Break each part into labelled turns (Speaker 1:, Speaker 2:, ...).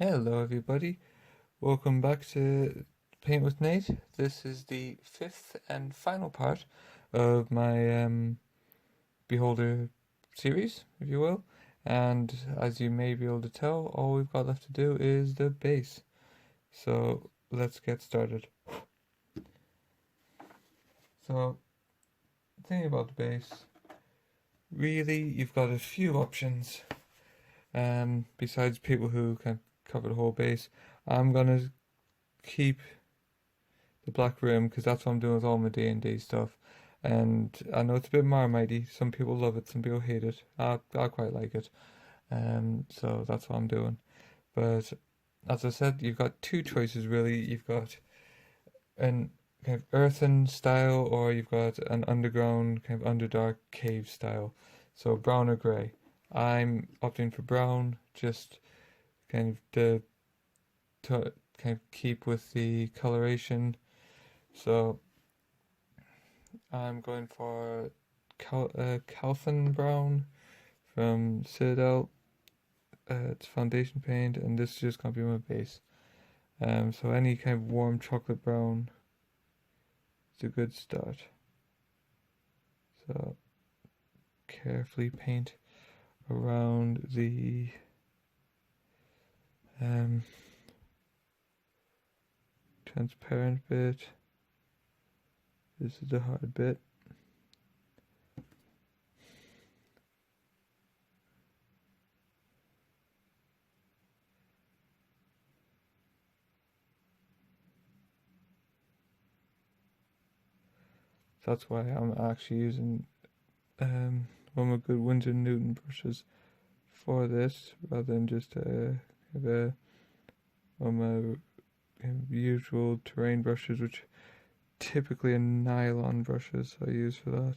Speaker 1: Hello everybody, welcome back to Paint with Nate. This is the fifth and final part of my Beholder series, if you will. And as you may be able to tell, all we've got left to do is the base. So let's get started. So, thinking about the base, really you've got a few options. Besides people who can cover the whole base, I'm gonna keep the black rim because that's what I'm doing with all my D&D stuff. And I know it's a bit Marmitey. Some people love it, some people hate it. I quite like it. So that's what I'm doing. But as I said, you've got two choices really. You've got an kind of earthen style, or you've got an underground kind of underdark cave style. So brown or grey. I'm opting for brown, just kind of to kind of keep with the coloration. So I'm going for Calvin Brown from Citadel. It's foundation paint, and this is just gonna be my base. So any kind of warm chocolate brown is a good start. So carefully paint around the transparent bit. This is the hard bit. That's why I'm actually using one of my good Winsor Newton brushes for this, rather than just one of my usual terrain brushes, which typically are nylon brushes I use for that.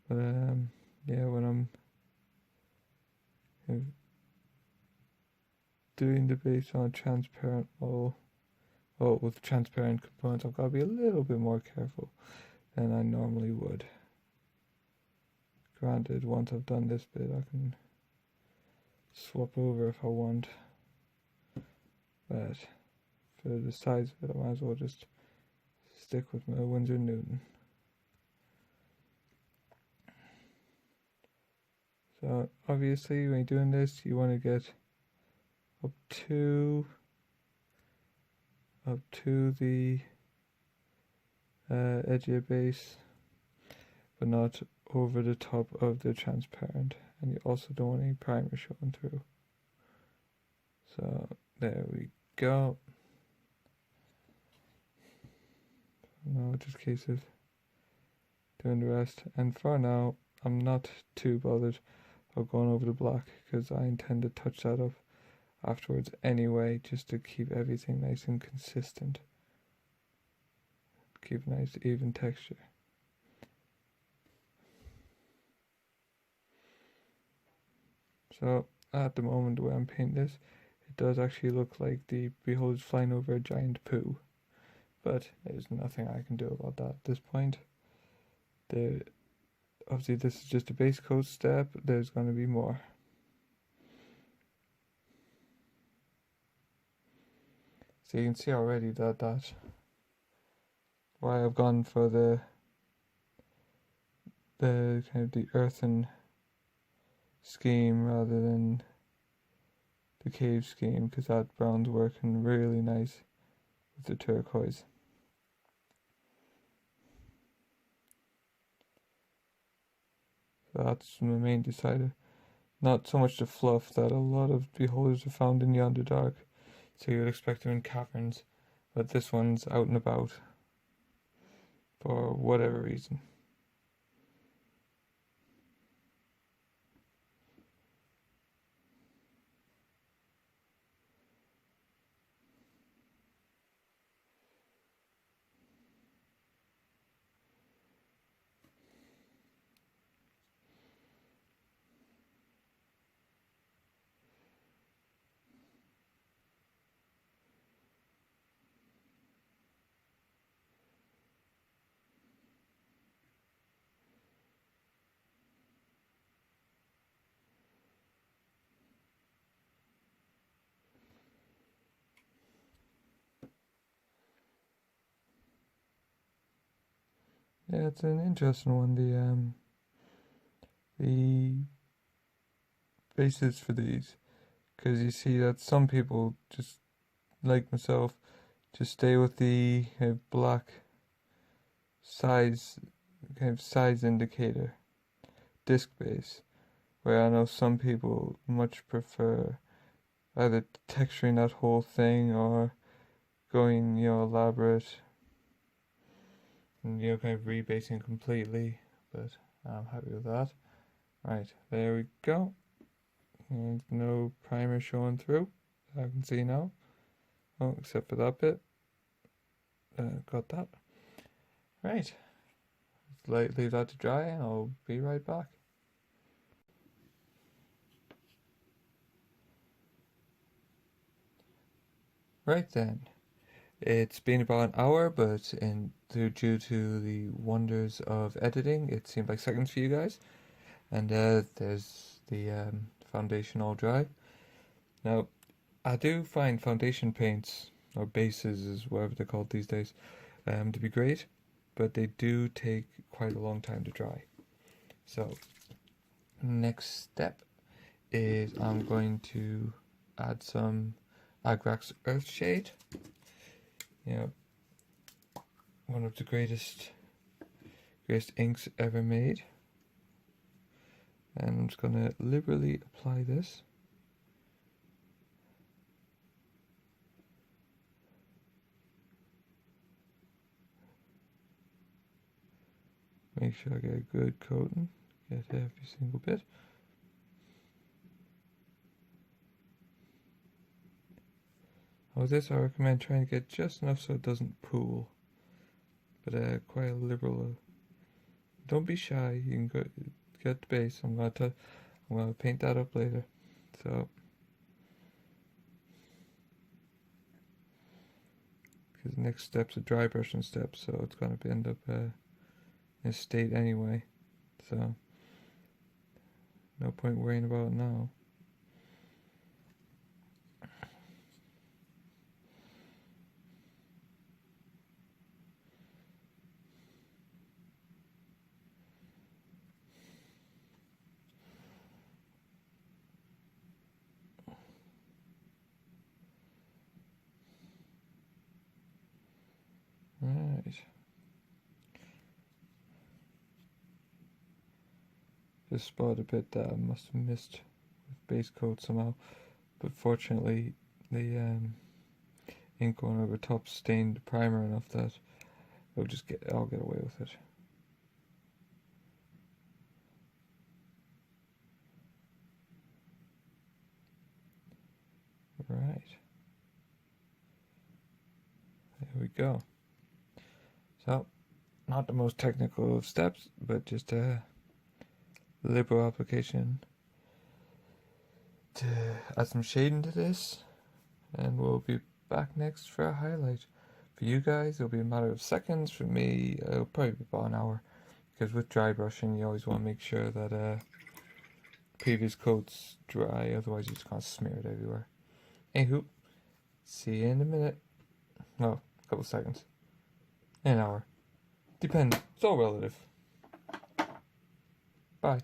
Speaker 1: But yeah, when I'm doing the base on a transparent wall, with transparent components, I've got to be a little bit more careful than I normally would. Granted, once I've done this bit, I can swap over if I want, but for the size of it, I might as well just stick with my Winsor Newton. So obviously when you're doing this, you want to get up to the edge of your base, but not over the top of the transparent, and you also don't want any primer showing through. So there we go. Now just a case of doing the rest, and for now I'm not too bothered about going over the black because I intend to touch that up afterwards anyway, just to keep everything nice and consistent, keep a nice even texture. So at the moment the way I'm painting this, it does actually look like the Beholder's flying over a giant poo, but there's nothing I can do about that at this point. Obviously this is just a base coat step, there's going to be more. So you can see already that why I've gone for the kind of the earthen scheme rather than the cave scheme, because that brown's working really nice with the turquoise. So that's my main decider. Not so much the fluff that a lot of beholders are found in the Underdark, so you'd expect them in caverns, but this one's out and about for whatever reason. Yeah, it's an interesting one. The basis for these, because you see that some people just like myself just stay with the black size size indicator disk base, where I know some people much prefer either texturing that whole thing or going elaborate and kind of rebasing completely, but I'm happy with that. Right, there we go. And no primer showing through, I can see now. Oh, except for that bit. Got that. Right, leave that to dry and I'll be right back. Right then, it's been about an hour, but due to the wonders of editing, it seemed like seconds for you guys. And there's the foundation all dry. Now, I do find foundation paints, or bases is whatever they're called these days, to be great, but they do take quite a long time to dry. So, next step is I'm going to add some Agrax Earthshade. One of the greatest inks ever made. And I'm just going to liberally apply this. Make sure I get a good coating, get every single bit. With this I recommend trying to get just enough so it doesn't pool, but quite a liberal. Don't be shy, you can get the base. I'm gonna paint that up later. So, because the next step's a dry brushing step, so it's gonna end up in a state anyway. So, no point worrying about it now. Right. Just spotted a bit that I must have missed with base coat somehow, but fortunately the ink going over top stained the primer enough that I'll get away with it. Right. There we go. So, not the most technical of steps, but just a liberal application to add some shading to this, and we'll be back next for a highlight. For you guys, it'll be a matter of seconds. For me, it'll probably be about an hour, because with dry brushing, you always want to make sure that previous coat's dry, otherwise you just can't smear it everywhere. Anywho, see you in a minute. No, a couple seconds. An hour. Depends. It's all relative. Bye.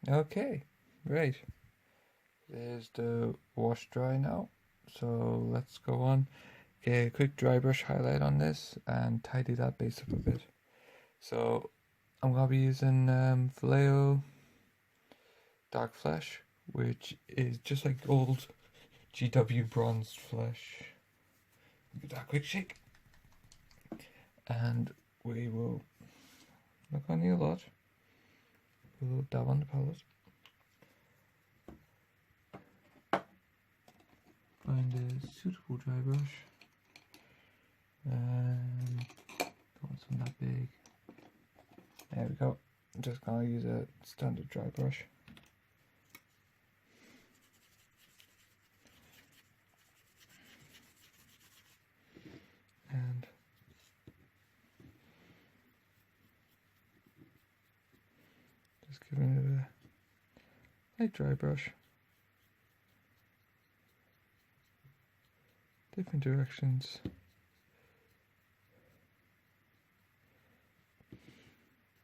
Speaker 1: Okay, right. There's the wash dry now. So let's go on. Get a quick dry brush highlight on this and tidy that base up a bit. So I'm going to be using Vallejo Dark Flesh, which is just like old GW bronzed flesh. Give that a quick shake. And we will look on the lot. A little dab on the palette. Find a suitable dry brush. Don't want something that big. There we go. I'm just gonna use a standard dry brush. And just giving it a light dry brush different directions.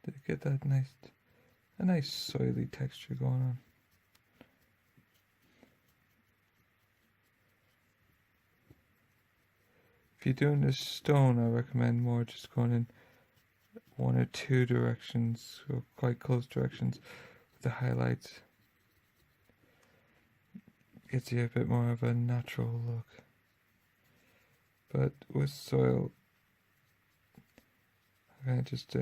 Speaker 1: To get that a nice soily texture going on. If you're doing this stone, I recommend more just going in one or two directions, or quite close directions, with the highlights. Gets you a bit more of a natural look. But with soil, I'm gonna just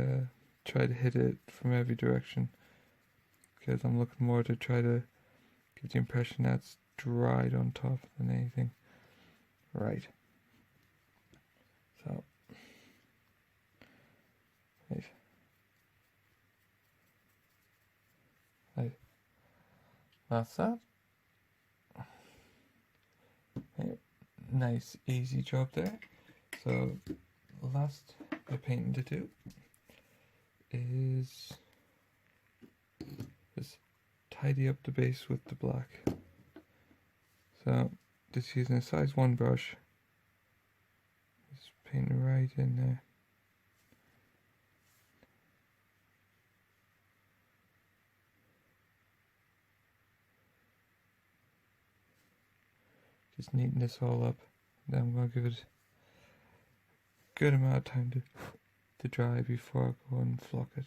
Speaker 1: try to hit it from every direction, because I'm looking more to try to give the impression that's dried on top than anything. Right. So, right. That's that. Okay. Nice, easy job there. So, last bit of painting to do is just tidy up the base with the black. So, just using a size 1 brush, just painting right in there. Just neaten this all up. Then I'm going to give it a good amount of time to dry before I go and flock it.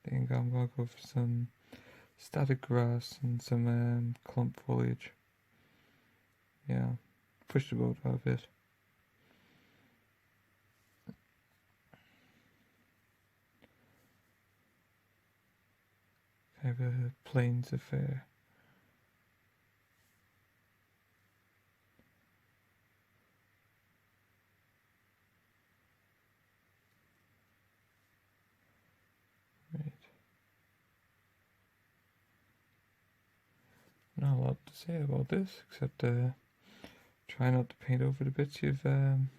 Speaker 1: I think I'm going to go for some static grass and some clump foliage. Yeah, push the boat out a bit. Kind of a plains affair. Right. Not a lot to say about this, except try not to paint over the bits you've been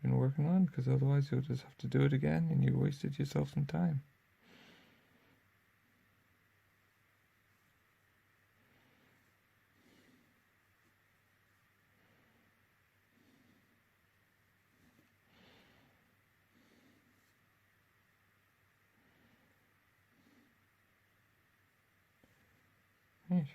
Speaker 1: working on, because otherwise you'll just have to do it again and you wasted yourself some time. Right.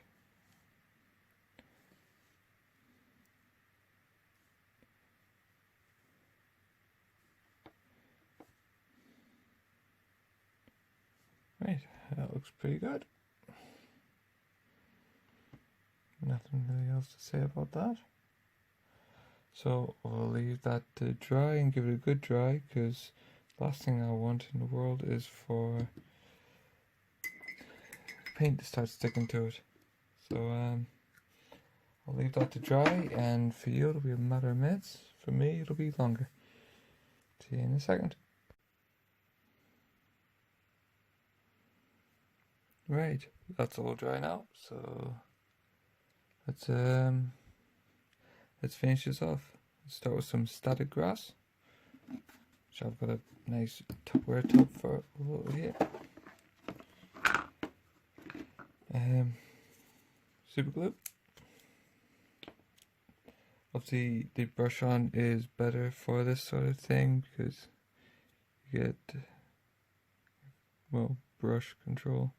Speaker 1: Right, that looks pretty good. Nothing really else to say about that. So we'll leave that to dry and give it a good dry, because the last thing I want in the world is for paint to start sticking to it. So I'll leave that to dry, and for you it'll be a matter of minutes. For me it'll be longer. See you in a second. Right, that's all dry now, so let's finish this off. Let's start with some static grass, which I've got a nice Tupperware tub for over here. Super glue. Obviously the brush on is better for this sort of thing, because you get, well, brush control.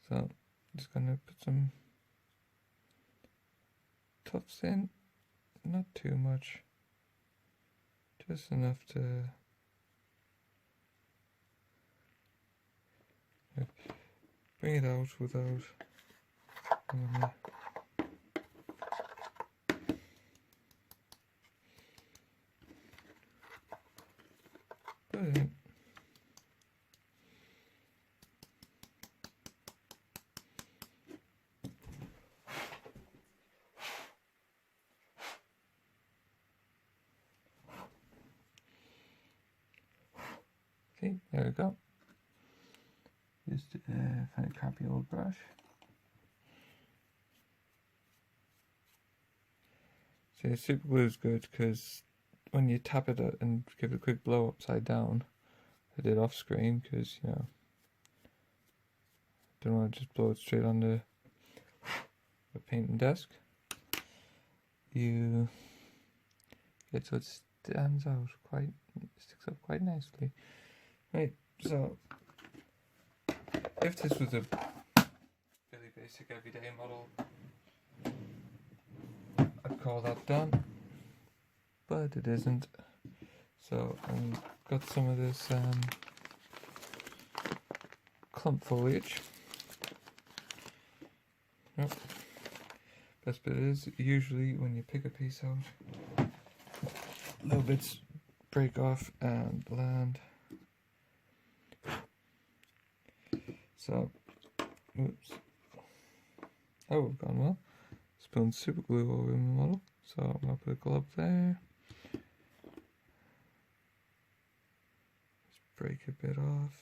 Speaker 1: So I'm just gonna put some tufts in, not too much, just enough to bring it out without put it in. See, there we go. Just find a crappy old brush. See, super glue is good because when you tap it and give it a quick blow upside down, I did off screen because, you know, don't want to just blow it straight on the a painting desk. You get so it stands out quite, sticks up quite nicely. Right, so if this was a really basic everyday model, I'd call that done, but it isn't. So I've got some of this clump foliage. Yep. Best bit is usually when you pick a piece out, little bits break off and land. So, oops. Oh, we've gone well. Spilling super glue all over the model. So I'm gonna put a glove there. Just break a bit off.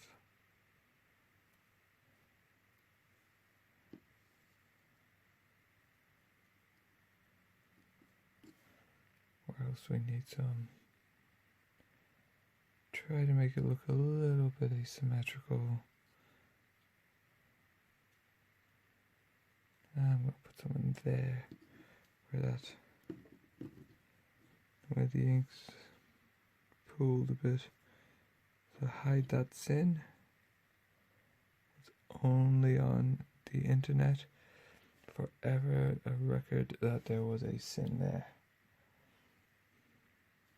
Speaker 1: Where else do we need some? Try to make it look a little bit asymmetrical. I'm gonna put some in there, where the ink's pooled a bit. So hide that sin. It's only on the internet forever a record that there was a sin there.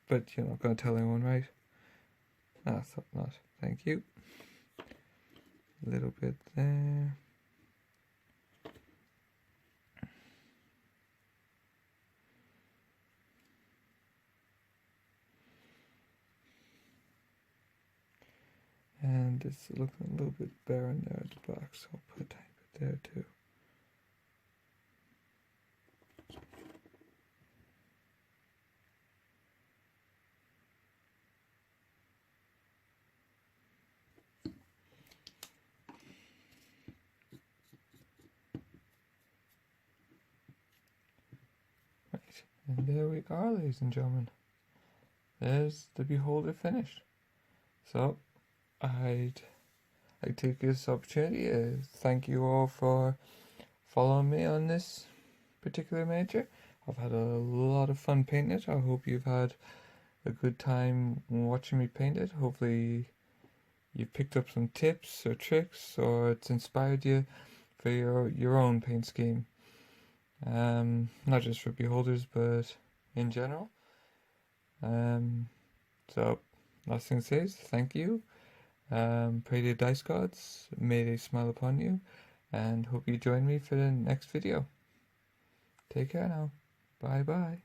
Speaker 1: But you're not gonna tell anyone, right? I thought not. Thank you. A little bit there. And it's looking a little bit barren there at the back, so I'll put a tiny bit there too. Right, and there we are, ladies and gentlemen. There's the beholder finished. So I'd take this opportunity to thank you all for following me on this particular miniature. I've had a lot of fun painting it. I hope you've had a good time watching me paint it. Hopefully you've picked up some tips or tricks, or it's inspired you for your own paint scheme. Not just for beholders, but in general. So last thing to say is thank you. Pray to the dice gods, may they smile upon you, and hope you join me for the next video. Take care now. Bye bye.